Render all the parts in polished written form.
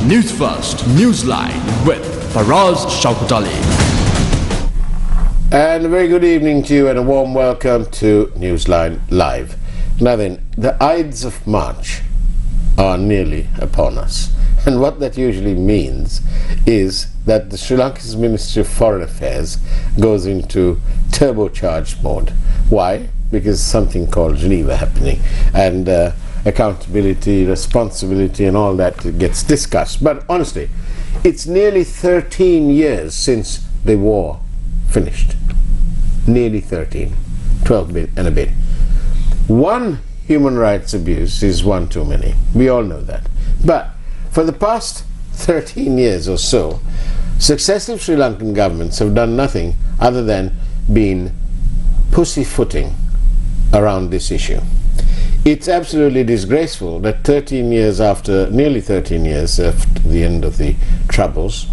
Newsfirst, Newsline with Faraz Shaukat. And a very good evening to you and a warm welcome to Newsline Live. Now then, the Ides of March are nearly upon us. And what that usually means is that the Sri Lanka's Ministry of Foreign Affairs goes into turbocharged mode. Why? Because something called Geneva happening, and accountability, responsibility and all that gets discussed. But honestly, it's nearly 13 years since the war finished. Nearly 13, 12 and a bit. One human rights abuse is one too many. We all know that. But for the past 13 years or so, successive Sri Lankan governments have done nothing other than been pussyfooting around this issue. It's absolutely disgraceful that 13 years after, nearly 13 years after the end of the Troubles,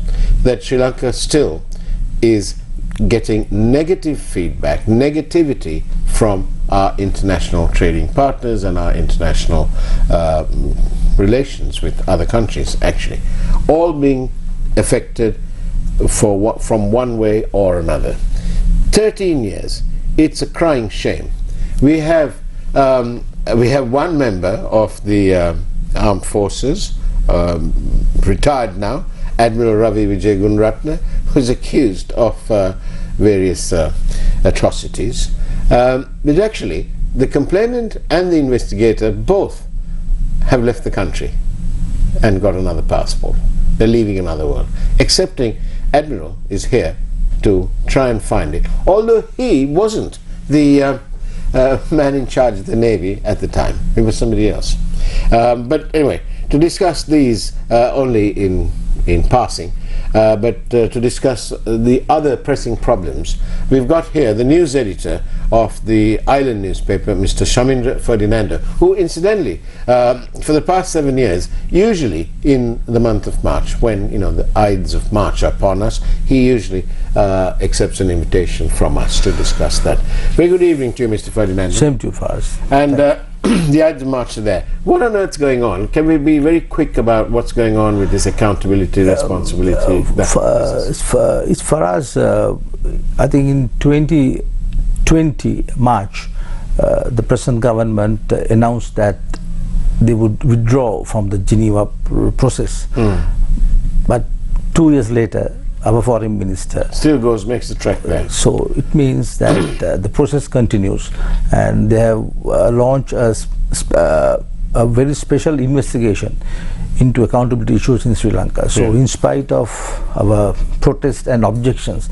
that Sri Lanka still is getting negative feedback, negativity from our international trading partners and our international relations with other countries, actually, all being affected from one way or another. 13 years, it's a crying shame. We have one member of the armed forces, retired now, Admiral Ravi Vijay Gunratne, who's accused of various atrocities. But actually, the complainant and the investigator both have left the country and got another passport. They're leaving another world. Excepting Admiral is here to try and find it, although he wasn't the man in charge of the Navy at the time. It was somebody else. But anyway, to discuss these only in passing, but to discuss the other pressing problems, we've got here the news editor of the island newspaper, Mr. Shamindra Ferdinando, who incidentally, for the past 7 years, usually in the month of March, when the Ides of March are upon us, he usually accepts an invitation from us to discuss that. Very good evening to you, Mr. Ferdinando. Same to you, Faraz. And the Ides of March are there. What on earth's going on? Can we be very quick about what's going on with this accountability, responsibility? It's for us, I think in 2020 March, the present government announced that they would withdraw from the Geneva process. But 2 years later, our foreign minister still makes the trek there. So it means that the process continues, and they have launched a very special investigation into accountability issues in Sri Lanka. So in spite of our protests and objections,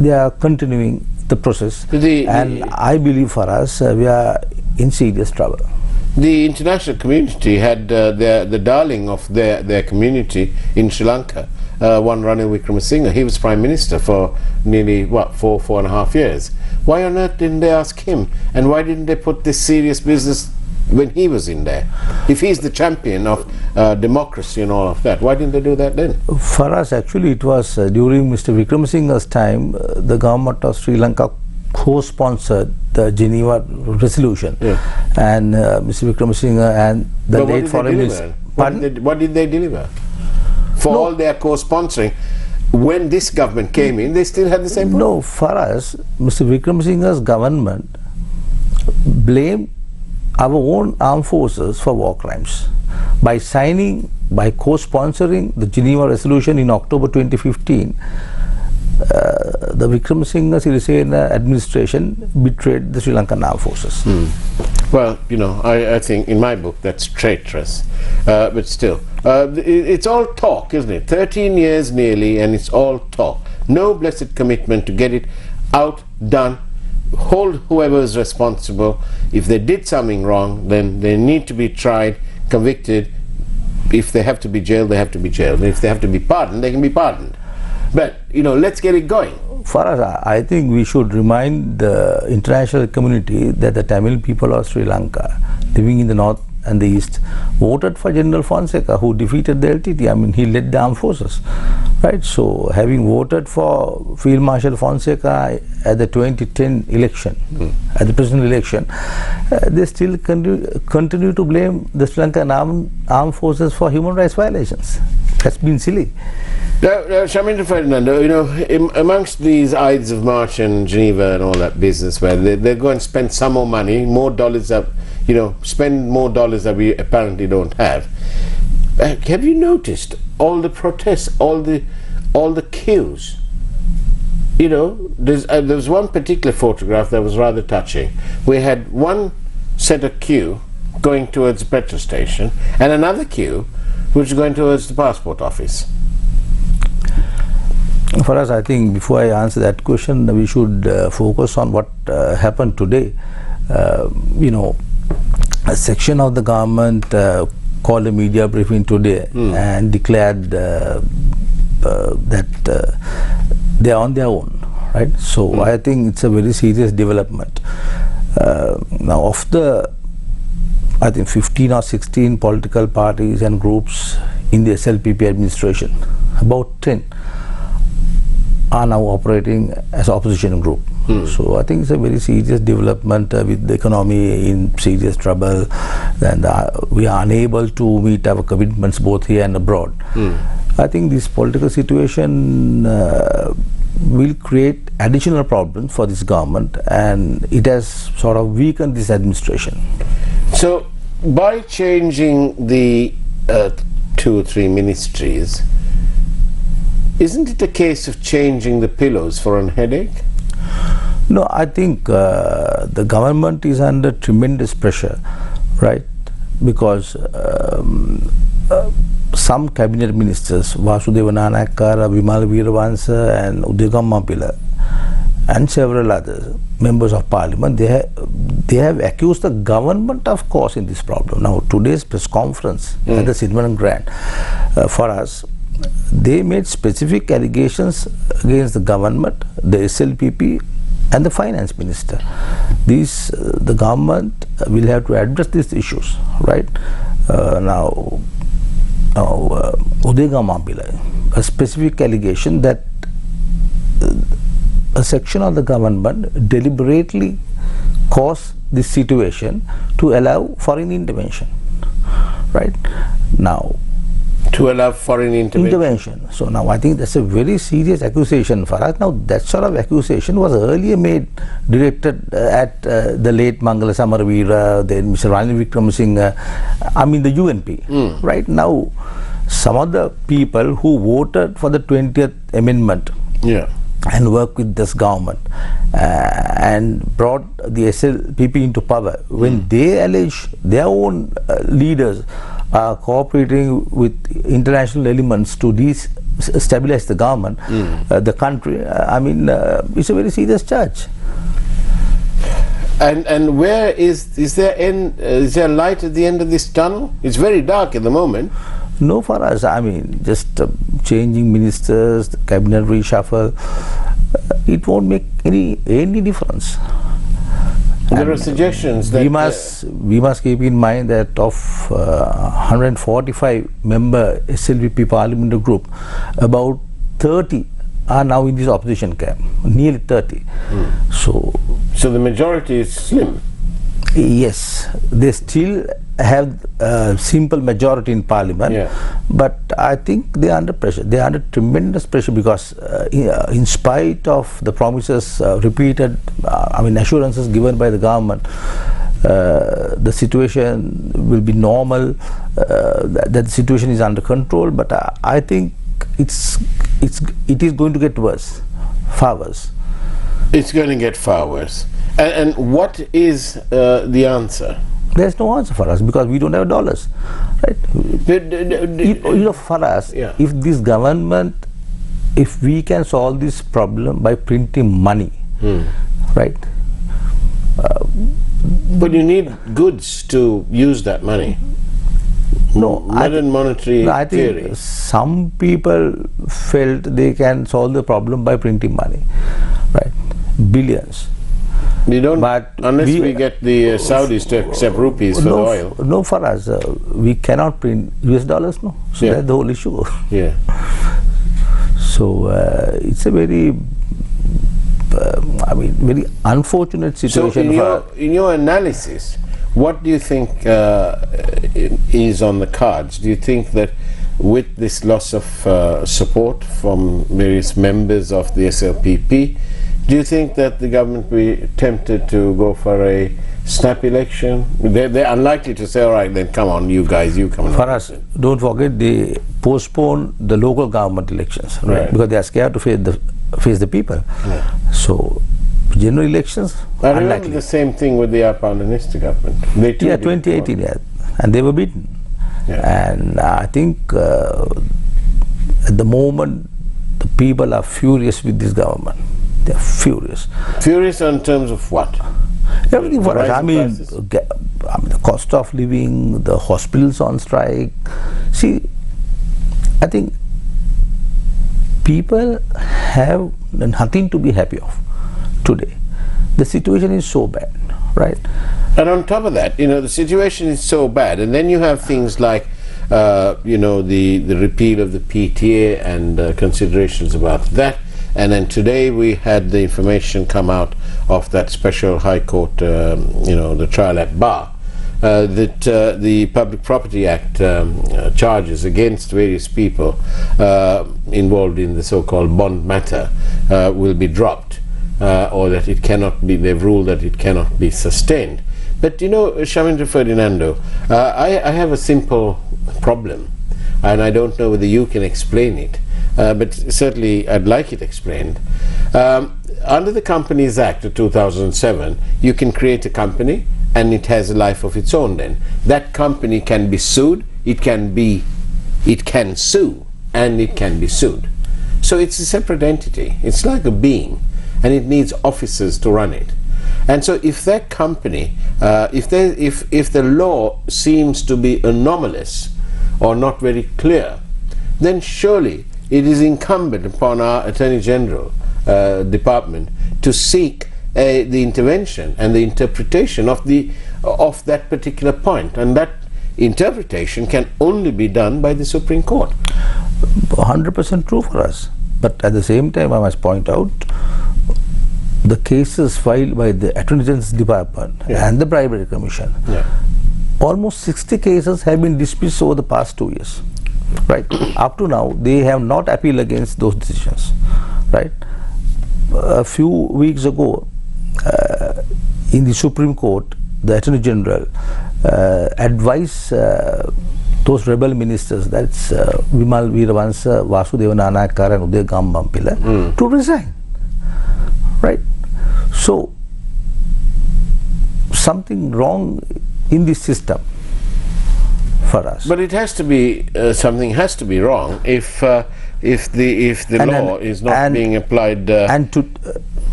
they are continuing the process, and I believe for us we are in serious trouble. The international community had the darling of their community in Sri Lanka, one Ranil Wickremesinghe. He was Prime Minister for nearly, 4.5 years. Why on earth didn't they ask him? And why didn't they put this serious business when he was in there? If he's the champion of democracy and all of that, why didn't they do that then? For us, actually, it was during Mr. Wickremesinghe's time, the government of Sri Lanka co-sponsored the Geneva resolution, and Mr. Wickremesinghe and the late foreign minister. What did they deliver? For all their co-sponsoring, when this government came in, they still had the same problem? No, for us, Mr. Wickremesinghe's government blamed our own armed forces for war crimes by co-sponsoring the Geneva resolution in October 2015. The Wickremesinghe Sirisena administration betrayed the Sri Lankan armed forces. Well, I think in my book that's traitorous, but still, it's all talk, isn't it? 13 years nearly, and it's all talk. No blessed commitment to get it out, done, hold whoever is responsible. If they did something wrong, then they need to be tried, convicted. If they have to be jailed, they have to be jailed. And if they have to be pardoned, they can be pardoned. But, let's get it going. For us, I think we should remind the international community that the Tamil people of Sri Lanka living in the and the East voted for General Fonseca, who defeated the LTT. I mean, he led the armed forces, right? So, having voted for Field Marshal Fonseca at the 2010 election, at the presidential election, they still continue to blame the Sri Lankan armed forces for human rights violations. That's been silly. Shamindra, Ferdinando, you know, amongst these Ides of March and Geneva and all that business, where they go and spend some more money, more dollars up, you know, spend more dollars that we apparently don't have. Have you noticed all the protests, all the queues? You know, there's one particular photograph that was rather touching. We had one set of queue going towards the petrol station and another queue which is going towards the passport office. For us, I think before I answer that question, we should focus on what happened today. You know, a section of the government called a media briefing today and declared that they are on their own, right? So I think it's a very serious development. Now, of the, I think 15 or 16 political parties and groups in the SLPP administration, about 10 are now operating as opposition group. So I think it's a very serious development with the economy in serious trouble, and we are unable to meet our commitments both here and abroad. I think this political situation will create additional problems for this government, and it has sort of weakened this administration. So by changing the 2 or 3 ministries, isn't it a case of changing the pillows for a headache? No, I think the government is under tremendous pressure, right? Because some cabinet ministers, Vasudeva Nanayakkara, Vimal Weerawansa and Udayagama Pilla, and several others, members of parliament, they have accused the government of causing this problem. Now, today's press conference at the Sidman Grant, for us, they made specific allegations against the government, the SLPP and the finance minister. The government will have to address these issues, right? Now Udayagama Pilla, a specific allegation that a section of the government deliberately caused this situation to allow foreign intervention, right? Now, to allow foreign intervention. So now I think that's a very serious accusation for us. Now that sort of accusation was earlier directed at the late Mangala Samaraveera, then Mr. Ranil Wickramasinghe, I mean the UNP. Right now, some of the people who voted for the 20th Amendment and worked with this government and brought the SLPP into power, when they allege their own leaders are cooperating with international elements to destabilize the government, the country, I mean, it's a very serious charge. And where is there light at the end of this tunnel? It's very dark at the moment. No, for us, I mean, just changing ministers, the cabinet reshuffle, it won't make any difference. There are suggestions that we must keep in mind that of 145 member SLPP parliamentary group, about 30 are now in this opposition camp, nearly 30. So the majority is slim. Yes, they still have a simple majority in parliament, but I think they are under pressure. They are under tremendous pressure because in spite of the promises, repeated, I mean assurances given by the government, the situation will be normal, that the situation is under control, but I think it is going to get worse, far worse. It's going to get far worse. And what is the answer? There's no answer for us because we don't have dollars, right? You know, for us, if this government, if we can solve this problem by printing money, right? But you need goods to use that money. No, modern monetary I theory. think some people felt they can solve the problem by printing money, right? Billions. We don't, But unless we get the Saudis to accept rupees for the oil. No, for us, we cannot print US dollars, no. So Yeah. that's the whole issue. Yeah. So it's a very, very unfortunate So situation. in your analysis, what do you think is on the cards? Do you think that with this loss of support from various members of the SLPP, do you think that the government will be tempted to go for a snap election? They're unlikely to say, all right, then come on, you guys, you come on. For us, don't forget, they postpone the local government elections, right? Because they are scared to face the people. Yeah. So, general elections, I remember unlikely. the same thing with the Apandanista government. They too 2018, yeah, and they were beaten. Yeah. And I think at the moment, the people are furious with this government. They are furious. Furious in terms of what? Everything for us. I mean, the cost of living, the hospitals on strike. See, I think people have nothing to be happy of today. The situation is so bad, right? And on top of that, the situation is so bad, and then you have things like, the repeal of the PTA and considerations about that. And then today we had the information come out of that special High Court, the trial at bar, that the Public Property Act charges against various people involved in the so-called bond matter will be dropped, or that it cannot be, they've ruled that it cannot be sustained. But Shamindra, Ferdinando, I have a simple problem, and I don't know whether you can explain it. But certainly I'd like it explained. Under the Companies Act of 2007, you can create a company and it has a life of its own then. That company can be sued, it can sue, and it can be sued. So it's a separate entity. It's like a being, and it needs officers to run it. And so if that company, if the law seems to be anomalous or not very clear, then surely it is incumbent upon our Attorney General department to seek the intervention and the interpretation of that particular point, and that interpretation can only be done by the Supreme Court. 100% true for us, but at the same time I must point out the cases filed by the Attorney General's Department and the Bribery Commission. Almost 60 cases have been dismissed over the past 2 years. Right. Up to now, they have not appealed against those decisions. Right. A few weeks ago, in the Supreme Court, the Attorney General advised those rebel ministers, that's Vimal Veeravansa, Vasudeva Nanayakara and Udaya Gambampila, to resign. Right. So, something wrong in this system for us. But it has to be something has to be wrong if the law is not being applied. And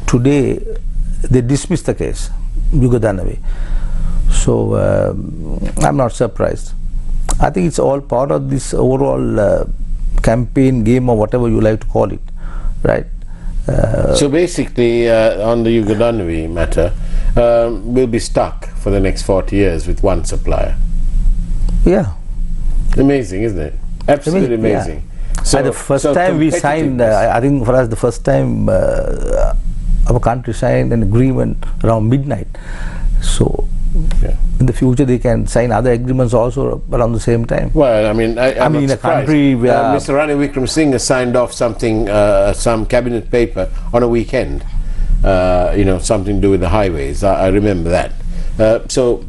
today they dismissed the case, Yugadanavi. So I'm not surprised. I think it's all part of this overall campaign game or whatever you like to call it, right? So basically, on the Yugadanavi matter, we'll be stuck for the next 40 years with one supplier. Yeah. Amazing, isn't it? Absolutely amazing. Yeah. So the first time we signed, I think for us the first time our country signed an agreement around midnight. So in the future they can sign other agreements also around the same time. Well, I mean, I'm in not a country where Mr. Ranil Wickremesinghe signed off something, some cabinet paper on a weekend. Something to do with the highways. I remember that. So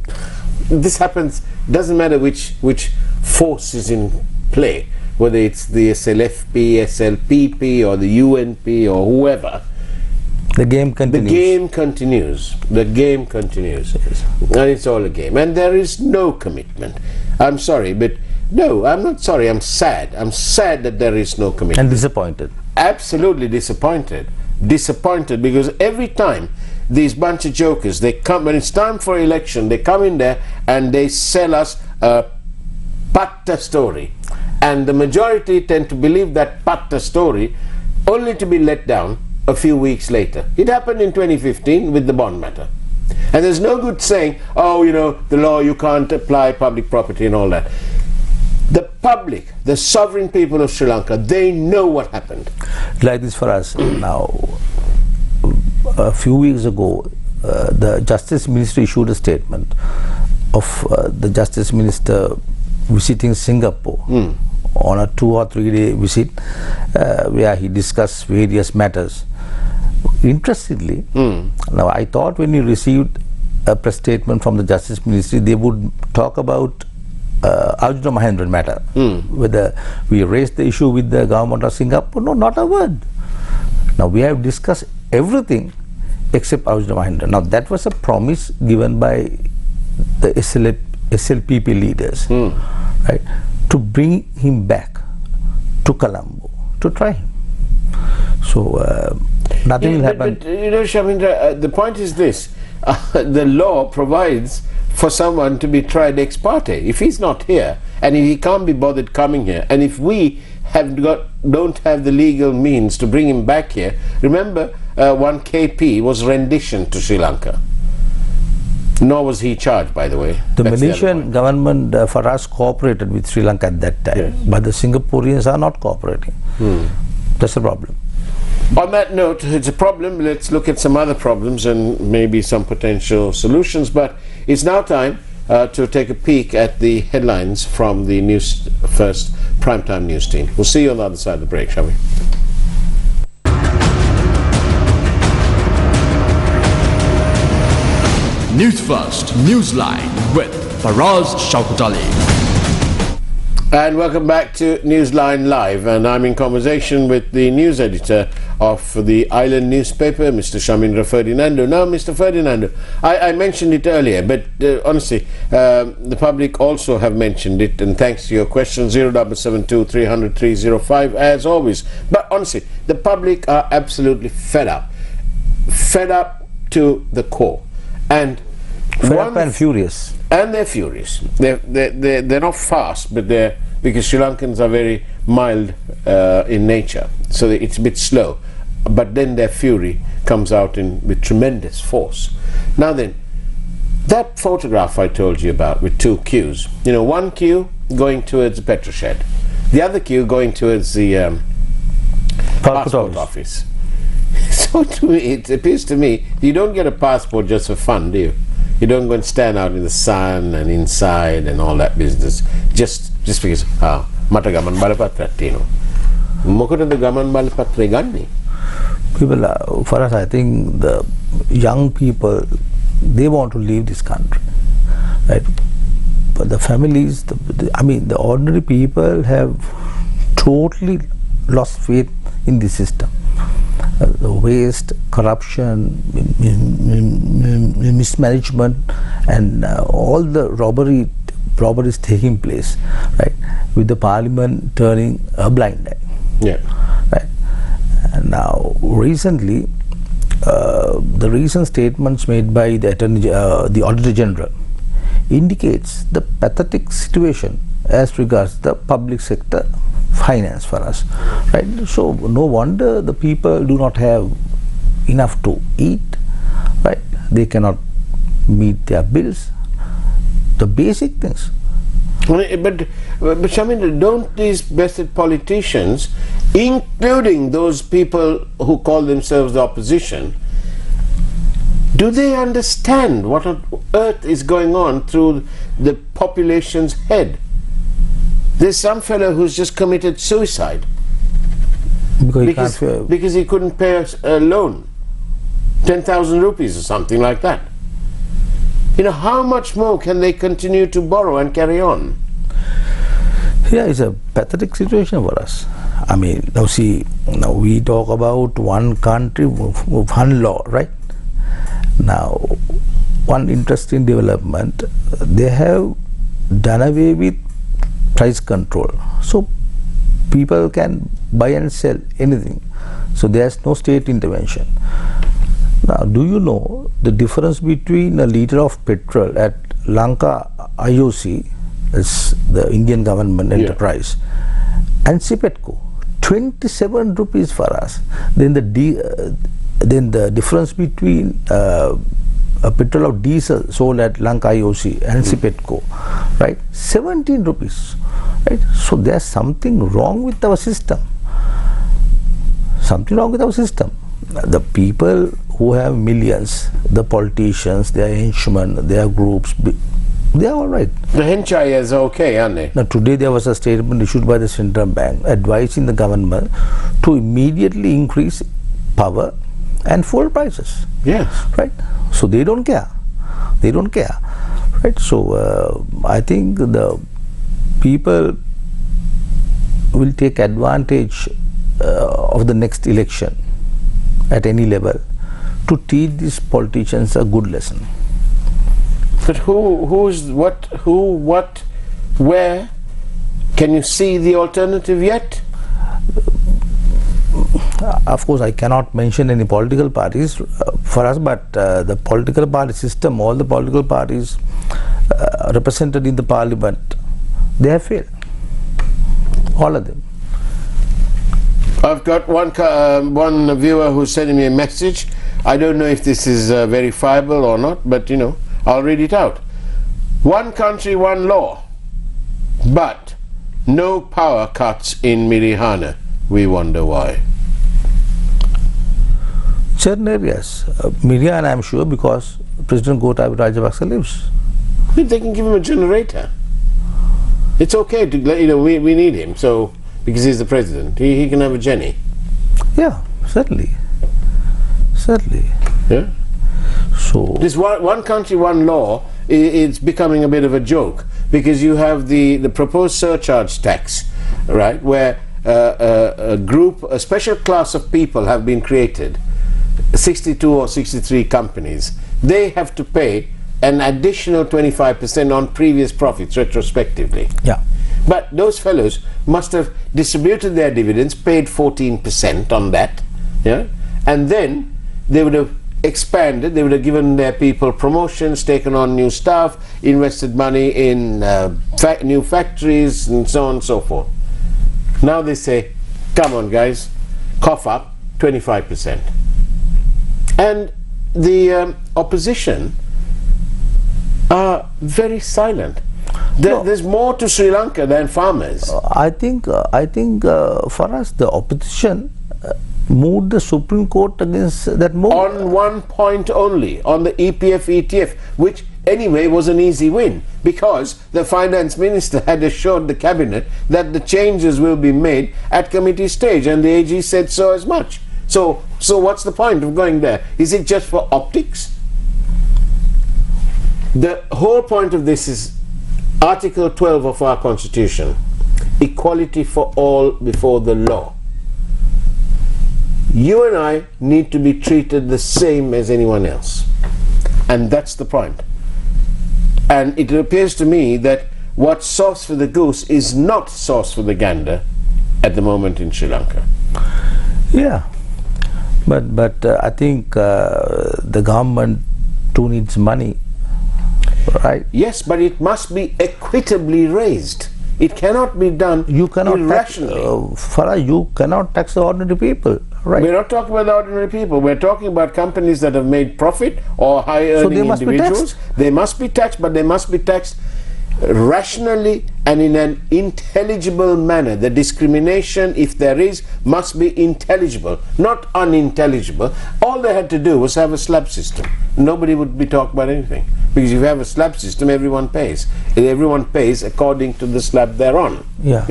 this happens. Doesn't matter which force is in play, whether it's the SLFP, SLPP, or the UNP, or whoever. The game continues. The game continues. The game continues. Yes. And it's all a game. And there is no commitment. I'm sorry, but no, I'm not sorry. I'm sad. I'm sad that there is no commitment. And disappointed. Absolutely disappointed. Disappointed because every time these bunch of jokers, they come, when it's time for election, they come in there and they sell us a patta story. And the majority tend to believe that patta story only to be let down a few weeks later. It happened in 2015 with the bond matter. And there's no good saying, oh, you know, the law, you can't apply public property and all that. The public, the sovereign people of Sri Lanka, they know what happened. Like this for us now. A few weeks ago, the Justice Ministry issued a statement of the Justice Minister visiting Singapore on a 2 or 3 day visit where he discussed various matters. Interestingly, now I thought when you received a press statement from the Justice Ministry, they would talk about Arjuna Mahendran matter, whether we raised the issue with the government of Singapore. No, not a word. Now we have discussed everything except Arjuna Mahendran. Now that was a promise given by the SLPP leaders, right, to bring him back to Colombo to try him. So nothing will happen. But, you know, Shamindra, the point is this: the law provides for someone to be tried ex parte. If he's not here, and if he can't be bothered coming here, and if we don't have the legal means to bring him back here, remember, one KP was rendition to Sri Lanka. Nor was he charged, by the way. The Malaysian government for us cooperated with Sri Lanka at that time, but the Singaporeans are not cooperating. That's the problem. On that note, it's a problem. Let's look at some other problems and maybe some potential solutions. But it's now time to take a peek at the headlines from the Newsfirst Primetime News team. We'll see you on the other side of the break, shall we? Newsfirst Newsline with Faraz Shaukat Ali. And welcome back to Newsline Live, and I'm in conversation with the news editor of the Island newspaper, Mr. Shamindra Ferdinando. Now, Mr. Ferdinando, I mentioned it earlier, but honestly, the public also have mentioned it, and thanks to your question, 0772 300 305, as always. But honestly, the public are absolutely fed up to the core, and fed up and furious. And they're furious. They're not fast, but because Sri Lankans are very mild in nature, so it's a bit slow. But then their fury comes out with tremendous force. Now then, that photograph I told you about with 2 queues, you know, one queue going towards the petrol shed, the other queue going towards the passport office. So to me, it appears to me, you don't get a passport just for fun, do you? You don't go and stand out in the sun and inside and all that business just because mata gaman balapatra tino. Mokada the gaman balapatra ganni. People, for us, I think the young people, they want to leave this country, right? But the families, the ordinary people have totally lost faith in the system. The waste, corruption, mismanagement, and all the robberies taking place, right? With the parliament turning a blind eye. Yeah. Right. And now, recently, the recent statements made by the Auditor General indicates the pathetic situation as regards the public sector finance for us, right? So no wonder the people do not have enough to eat, right? They cannot meet their bills, the basic things. But Shamindra, don't these blessed politicians, including those people who call themselves the opposition, do they understand what on earth is going on through the population's head? There's some fellow who's just committed suicide because he couldn't pay a loan, 10,000 rupees or something like that. You know, how much more can they continue to borrow and carry on? Yeah, it's a pathetic situation for us. I mean, now we talk about one country, one law, right? Now, one interesting development, they have done away with price control, so people can buy and sell anything, so there's no state intervention. Now, do you know the difference between a liter of petrol at Lanka IOC, that's the Indian government enterprise, and Sipetco? 27 rupees for us. Then the difference between petrol or diesel sold at Lanka IOC and Sipetco, right? 17 rupees, right? So there's something wrong with our system. Something wrong with our system. The people who have millions, the politicians, their henchmen, their groups, they are all right. The henchayas are okay, aren't they? Now today there was a statement issued by the Central Bank advising the government to immediately increase power and fuel prices. Yes. Right? So they don't care. They don't care. Right? So I think the people will take advantage of the next election at any level to teach these politicians a good lesson. But where? Can you see the alternative yet? Of course, I cannot mention any political parties for us, but the political party system, all the political parties represented in the parliament, they have failed. All of them. I've got one viewer who's sending me a message. I don't know if this is verifiable or not, but I'll read it out. One country, one law, but no power cuts in Mirihana. We wonder why. Certain areas, Mirihana, I'm sure, because President Gotabaya Rajapaksa lives. They can give him a generator. It's okay to we need him, so because he's the president, he can have a Jenny. Yeah, certainly. Yeah. So this one country, one law, it's becoming a bit of a joke, because you have the proposed surcharge tax, right, where a special class of people have been created, 62 or 63 companies. They have to pay an additional 25% on previous profits retrospectively. yeah. But those fellows must have distributed their dividends, paid 14% on that, yeah, and then they would have expanded, they would have given their people promotions, taken on new staff, invested money in new factories, and so on and so forth. Now they say, come on guys, cough up 25%. And the opposition are very silent. There's more to Sri Lanka than farmers. I think for us, the opposition moved the Supreme Court against that move. On one point only, on the EPF ETF, which anyway was an easy win, because the finance minister had assured the cabinet that the changes will be made at committee stage, and the AG said so as much. So what's the point of going there? Is it just for optics? The whole point of this is Article 12 of our Constitution, equality for all before the law. You and I need to be treated the same as anyone else, and that's the point. And it appears to me that what's sauce for the goose is not sauce for the gander at the moment in Sri Lanka. Yeah, but I think the government too needs money, right? Yes, but it must be equitably raised. It cannot be done irrationally. Farah, you cannot tax the ordinary people, right? We're not talking about the ordinary people. We're talking about companies that have made profit or high-earning individuals. They must be taxed, but they must be taxed rationally and in an intelligible manner. The discrimination, if there is, must be intelligible, not unintelligible. All they had to do was have a slab system. Nobody would be talking about anything, because if you have a slab system, everyone pays. And everyone pays according to the slab they're on. Yeah.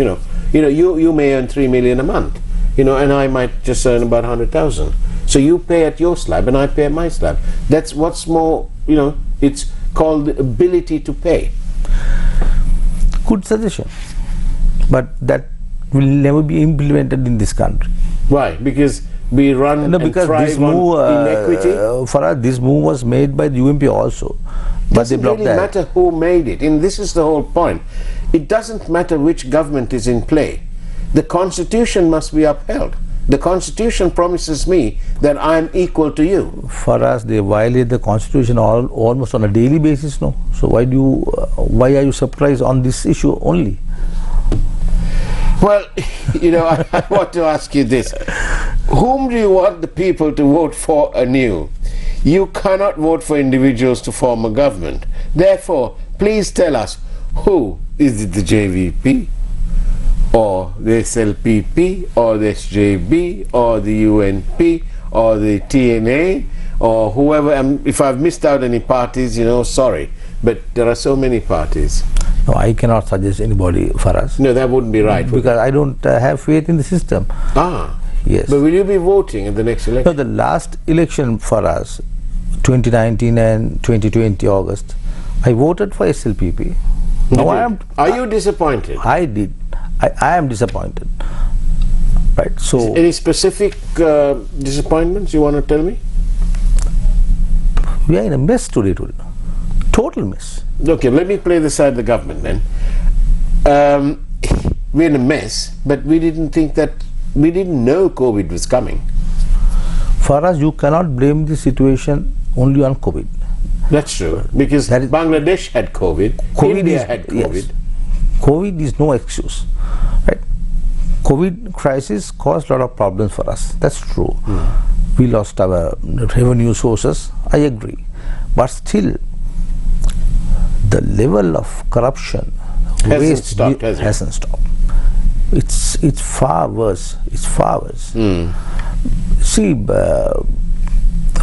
You may earn 3 million a month, and I might just earn about 100,000. So you pay at your slab and I pay at my slab. That's what's more, it's called the ability to pay. Good suggestion, but that will never be implemented in this country. Why? Because we run and thrive on inequity? For us, this move was made by the UMP also, but they blocked that. It doesn't really matter who made it, and this is the whole point. It doesn't matter which government is in play. The Constitution must be upheld. The Constitution promises me that I am equal to you. For us, they violate the Constitution almost on a daily basis, no? So why are you surprised on this issue only? Well, you know, I want to ask you this. Whom do you want the people to vote for anew? You cannot vote for individuals to form a government. Therefore, please tell us, who is it, the JVP or the SLPP or the SJB or the UNP or the TNA or whoever? If I've missed out any parties, you know, sorry, but there are so many parties. No, I cannot suggest anybody for us. No, that wouldn't be right. Because I don't have faith in the system. Ah, yes. But will you be voting at the next election? No, the last election for us, 2019 and 2020 August, I voted for SLPP. Now Are you disappointed? I did. I am disappointed. Right. So any specific disappointments you want to tell me? We are in a mess today. Total mess. Okay, let me play the side of the government then. We're in a mess, but we didn't know COVID was coming. For us, you cannot blame the situation only on COVID. That's true, because Bangladesh had COVID, India had COVID. Yes. COVID is no excuse, right? COVID crisis caused a lot of problems for us. That's true. We lost our revenue sources. I agree, but still, the level of corruption hasn't stopped. It's far worse. It's far worse. See,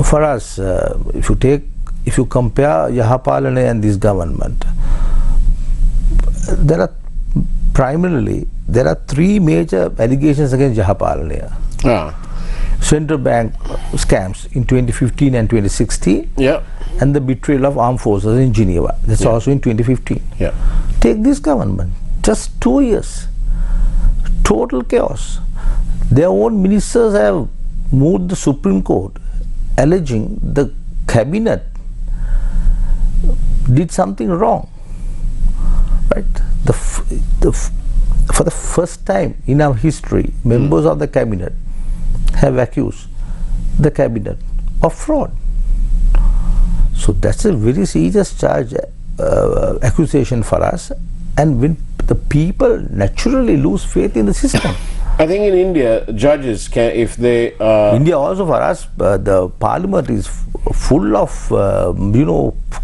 for us, if you compare Yahapalane and this government, there are three major allegations against Yahapalane. Central bank scams in 2015 and 2016. Yeah. And the betrayal of armed forces in Geneva. That's also in 2015. Yeah. Take this government, just 2 years, total chaos. Their own ministers have moved the Supreme Court, alleging the cabinet did something wrong. Right? For the first time in our history, members of the cabinet have accused the cabinet of fraud. So that's a very serious charge, accusation for us, and when the people naturally lose faith in the system. I think in India, judges can, if they... India also for us, the parliament is full of,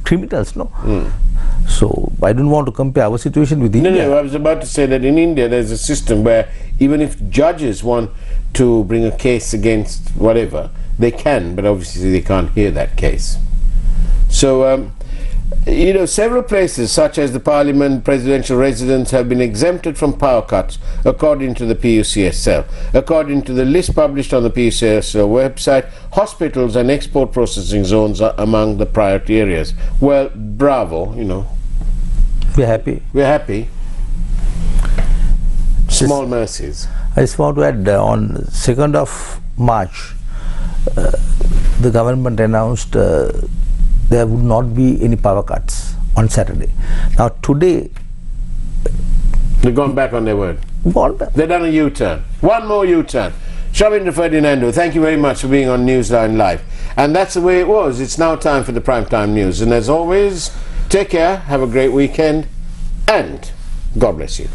criminals, no? So I don't want to compare our situation with India. No, I was about to say that in India there's a system where even if judges want to bring a case against whatever, they can, but obviously they can't hear that case. So, several places such as the Parliament, presidential residence have been exempted from power cuts according to the PUCSL. According to the list published on the PUCSL website, hospitals and export processing zones are among the priority areas. Well, bravo, We're happy. We're happy. Small mercies. I just want to add, on 2nd of March, the government announced there would not be any power cuts on Saturday. Now today, they've gone back on their word. They've done a U-turn. One more U-turn. Shamindra, Ferdinando, thank you very much for being on Newsline Live. And that's the way it was. It's now time for the primetime news. And as always, take care, have a great weekend, and God bless you.